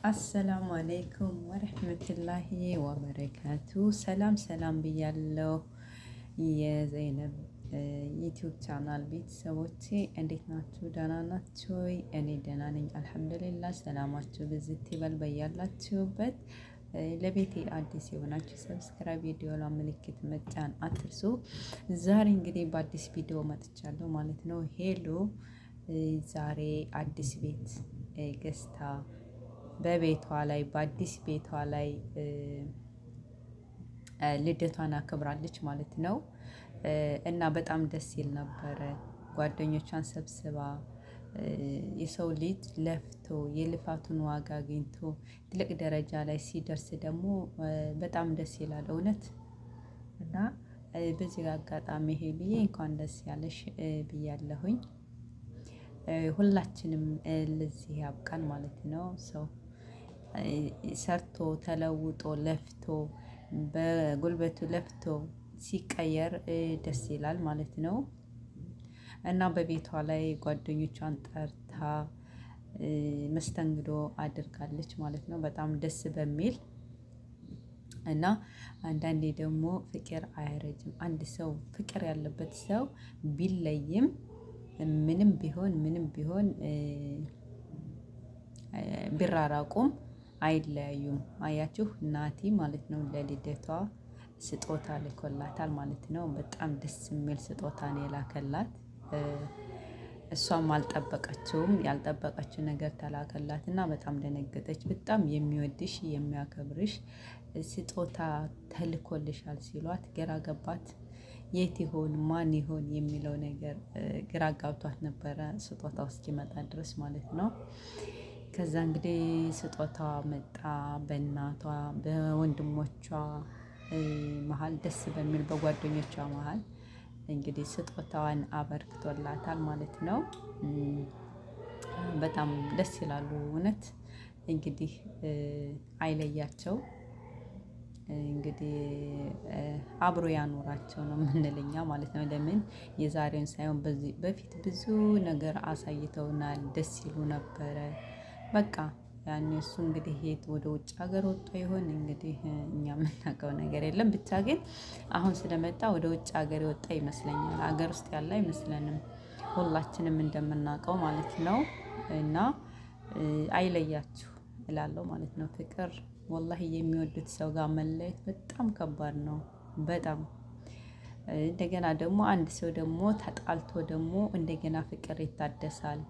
አሰላሙ አለይኩም ወረህመቱላሂ ወበረካቱ። ሰላም ሰላም ብያለሁ። የዘይነብ ዩቲዩብ ቻናል ቤተሰቦቼ እንዴት ናችሁ? ደህና ናችሁ ወይ? እኔ ደህና ነኝ አልሐምዱሊላህ። ሰላማችሁ ብዝት ይበል በያላችሁበት። ለቤቴ አዲስ የሆናችሁ ሰብስክራይብ፣ ቪዲዮ ምልክት መጫን አትርሱ። ዛሬ እንግዲህ በአዲስ ቪዲዮ መጥቻለሁ ማለት ነው። ሄሉ ዛሬ አዲስ ቤት ገዝታ በቤቷ ላይ በአዲስ ቤቷ ላይ ልደቷን አክብራለች ማለት ነው። እና በጣም ደስ ይል ነበረ። ጓደኞቿን ሰብስባ የሰው ልጅ ለፍቶ የልፋቱን ዋጋ አግኝቶ ትልቅ ደረጃ ላይ ሲደርስ ደግሞ በጣም ደስ ይላል እውነት። እና በዚህ አጋጣሚ ሄሉዬ እንኳን ደስ ያለሽ ብያለሁኝ። ሁላችንም ለዚህ ያብቃን ማለት ነው። ሰው ሰርቶ ተለውጦ ለፍቶ በጉልበቱ ለፍቶ ሲቀየር ደስ ይላል ማለት ነው። እና በቤቷ ላይ ጓደኞቿን ጠርታ መስተንግዶ አድርጋለች ማለት ነው። በጣም ደስ በሚል እና አንዳንዴ ደግሞ ፍቅር አያረጅም። አንድ ሰው ፍቅር ያለበት ሰው ቢለይም ምንም ቢሆን ቢራራቁም አይለያዩም። አያችሁ ናቲ ማለት ነው ለልደቷ ስጦታ ልኮላታል ማለት ነው። በጣም ደስ የሚል ስጦታ ነው የላከላት። እሷም አልጠበቀችውም። ያልጠበቀችው ነገር ተላከላት እና በጣም ደነገጠች። በጣም የሚወድሽ የሚያከብርሽ ስጦታ ተልኮልሻል ሲሏት ግራ ገባት። የት ይሆን ማን ይሆን የሚለው ነገር ግራ ጋብቷት ነበረ ስጦታው እስኪመጣ ድረስ ማለት ነው። ከዛ እንግዲህ ስጦታዋ መጣ። በእናቷ በወንድሞቿ መሀል ደስ በሚል በጓደኞቿ መሀል እንግዲህ ስጦታዋን አበርክቶላታል ማለት ነው። በጣም ደስ ይላሉ እውነት። እንግዲህ አይለያቸው፣ እንግዲህ አብሮ ያኖራቸው ነው የምንል እኛ ማለት ነው። ለምን የዛሬውን ሳይሆን በዚህ በፊት ብዙ ነገር አሳይተውናል። ደስ ይሉ ነበረ። በቃ ያኔ እሱ እንግዲህ የት ወደ ውጭ ሀገር ወጥቶ ይሆን እንግዲህ እኛ የምናውቀው ነገር የለም። ብቻ ግን አሁን ስለመጣ ወደ ውጭ ሀገር የወጣ ይመስለኛል። ሀገር ውስጥ ያለ አይመስለንም፣ ሁላችንም እንደምናውቀው ማለት ነው። እና አይለያችሁ እላለሁ ማለት ነው። ፍቅር ወላሂ የሚወዱት ሰው ጋር መለየት በጣም ከባድ ነው። በጣም እንደገና ደግሞ አንድ ሰው ደግሞ ተጣልቶ ደግሞ እንደገና ፍቅር ይታደሳል።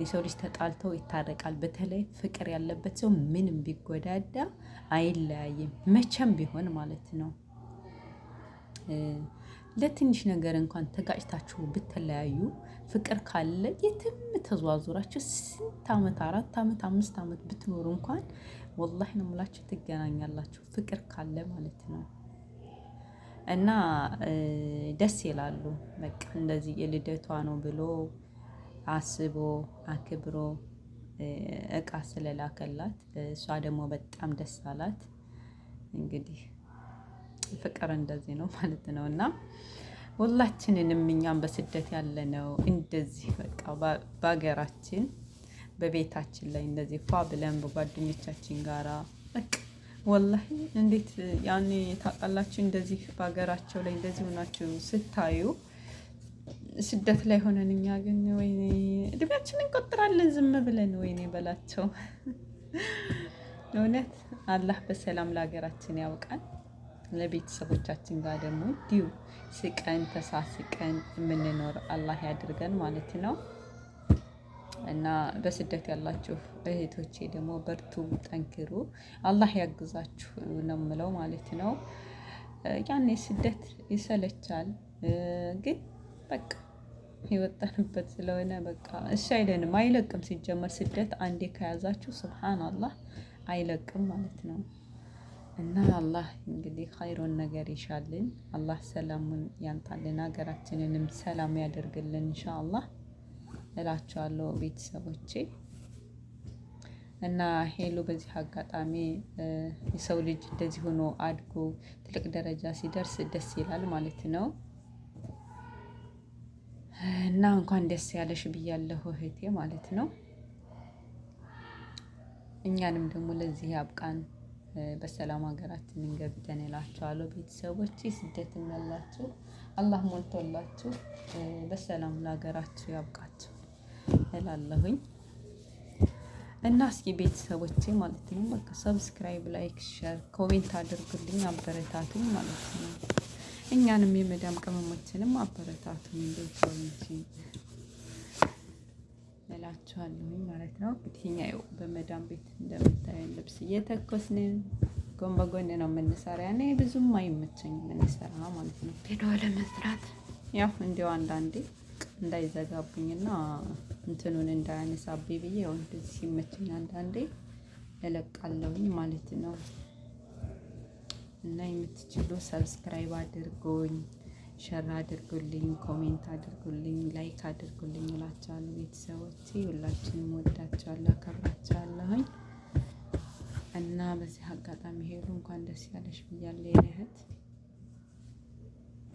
የሰው ልጅ ተጣልቶ ይታረቃል። በተለይ ፍቅር ያለበት ሰው ምንም ቢጎዳዳ አይለያይም መቼም ቢሆን ማለት ነው። ለትንሽ ነገር እንኳን ተጋጭታችሁ ብትለያዩ ፍቅር ካለ የትም ተዘዋዙራችሁ ስንት አመት 4 አመት 5 አመት ብትኖሩ እንኳን ወላሂ ነው የምላችሁ ትገናኛላችሁ፣ ፍቅር ካለ ማለት ነው። እና ደስ ይላሉ። በቃ እንደዚህ የልደቷ ነው ብሎ አስቦ አክብሮ እቃ ስለላከላት እሷ ደግሞ በጣም ደስ አላት። እንግዲህ ፍቅር እንደዚህ ነው ማለት ነው። እና ሁላችንንም እኛም በስደት ያለነው እንደዚህ በቃ በሀገራችን በቤታችን ላይ እንደዚህ ፏ ብለን በጓደኞቻችን ጋራ በቃ ወላሂ እንዴት ያኔ ታውቃላችሁ፣ እንደዚህ በሀገራቸው ላይ እንደዚህ ሆናችሁ ስታዩ ስደት ላይ ሆነን እኛ ግን ወይኔ እድሜያችንን እንቆጥራለን ዝም ብለን። ወይኔ በላቸው እውነት። አላህ በሰላም ለሀገራችን ያውቃል። ለቤተሰቦቻችን ጋር ደግሞ እንዲሁ ስቀን ተሳስቀን የምንኖር አላህ ያድርገን ማለት ነው። እና በስደት ያላችሁ እህቶቼ ደግሞ በርቱ፣ ጠንክሩ፣ አላህ ያግዛችሁ ነው የምለው ማለት ነው። ያኔ ስደት ይሰለቻል፣ ግን በቃ የወጣንበት ስለሆነ በቃ እሺ አይለንም፣ አይለቅም። ሲጀመር ስደት አንዴ ከያዛችሁ ሱብሃንአላህ አይለቅም ማለት ነው። እና አላህ እንግዲህ ኸይሩን ነገር ይሻልን። አላህ ሰላሙን ያንጣልን፣ ሀገራችንንም ሰላም ያደርግልን ኢንሻአላህ እላችኋለሁ ቤተሰቦቼ። እና ሄሉ በዚህ አጋጣሚ የሰው ልጅ እንደዚህ ሆኖ አድጎ ትልቅ ደረጃ ሲደርስ ደስ ይላል ማለት ነው። እና እንኳን ደስ ያለሽ ብያለሁ እህቴ ማለት ነው። እኛንም ደግሞ ለዚህ ያብቃን። በሰላም ሀገራችንን ገብተን እላችኋለሁ። ቤተሰቦቼ ስደትም ያላችሁ አላህ ሞልቶላችሁ በሰላም ለሀገራችሁ ያብቃችሁ እላለሁኝ። እና እስኪ ቤተሰቦቼ ማለት ነው በቃ ሰብስክራይብ፣ ላይክ፣ ሼር፣ ኮሜንት አድርጉልኝ፣ አበረታቱኝ ማለት ነው። እኛንም የመዳም ቅመሞችንም አበረታቱኝ እንደዚህ እንጂ እላችኋለሁኝ ማለት ነው። እንግዲህ እኛ ያው በመዳም ቤት እንደምታየን ልብስ እየተኮስን ጎን በጎን ነው የምንሰራ። ያኔ ብዙም አይመቸኝም የምንሰራ ማለት ነው ቪዲዮ ለመስራት ያው እንዲያው አንዳንዴ እንዳይዘጋብኝና እንትኑን እንዳያነሳብኝ ብዬ ያው እንደዚህ ሲመቸኝ አንዳንዴ እለቃለሁኝ ማለት ነው። እና የምትችሉ ሰብስክራይብ አድርጉኝ፣ ሸር አድርጉልኝ፣ ኮሜንት አድርጉልኝ፣ ላይክ አድርጉልኝ እላችኋለሁ። ቤተሰቦቼ ሁላችንም ወዳችኋለሁ፣ አከብራችኋለሁኝ። እና በዚህ አጋጣሚ ሄሉ እንኳን ደስ ያለሽ ብያለሁ የኔ እህት።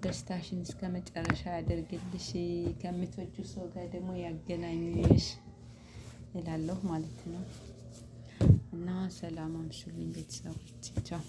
ደስታሽን እስከ መጨረሻ ያደርግልሽ፣ ከምትወጁ ሰው ጋር ደግሞ ያገናኝሽ እላለሁ ማለት ነው። እና ሰላም አምሹልኝ ቤተሰቦቼ፣ ቻው።